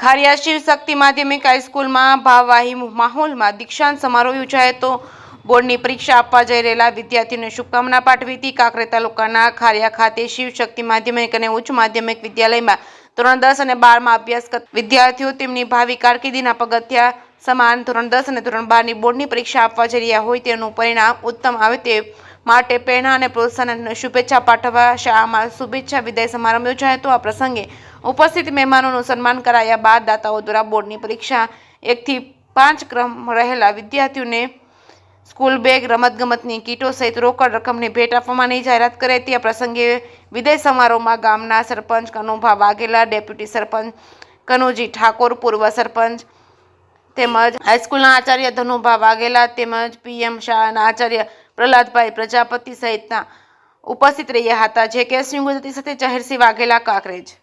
ખારિયા શિવ શક્તિ માધ્યમિક હાઈસ્કૂલમાં ભાવવાહી માહોલમાં દીક્ષાંત સમારોહ યોજાયો હતો। બોર્ડની પરીક્ષા આપવા જઈ રહેલા વિદ્યાર્થીઓને શુભકામના પાઠવી હતી। કાંકરેજ તાલુકાના ખારિયા ખાતે શિવ શક્તિ માધ્યમિક અને ઉચ્ચ માધ્યમિક વિદ્યાલયમાં ધોરણ 10 અને 12 માં અભ્યાસ કરતા વિદ્યાર્થીઓ તેમની ભાવિ કારકિર્દીના પગથિયા સમાન ધોરણ 10 અને ધોરણ 12 ની બોર્ડની પરીક્ષા આપવા જઈ રહ્યા હોય તેનું પરિણામ ઉત્તમ આવે તે માટે પ્રેરણા અને પ્રોત્સાહન અને શુભેચ્છા પાઠવવા શાળામાં શુભેચ્છા વિદાય સમારંભ યોજાયો હતો। આ પ્રસંગે ઉપસ્થિત મહેમાનોનું સન્માન કરાયા બાદ દાતાઓ દ્વારા બોર્ડની પરીક્ષા 1 થી 5 ક્રમ રહેલા વિદ્યાર્થીઓને સ્કૂલ બેગ, રમતગમતની કીટો સહિત રોકડ રકમની ભેટ આપવાની જાહેરાત કરી હતી। આ પ્રસંગે વિદાય સમારોહમાં ગામના સરપંચ કનુભા વાઘેલા, ડેપ્યુટી સરપંચ કનુજી ઠાકોર, પૂર્વ સરપંચ તેમજ હાઈસ્કૂલના આચાર્ય ધનુભા વાઘેલા તેમજ પીએમ શાળાના આચાર્ય પ્રહલાદભાઈ પ્રજાપતિ સહિતના ઉપસ્થિત રહ્યા હતા। જે કે સિંહ ગુજરાતી સાથે જાહેરસિંહ વાઘેલા, કાંકરેજ।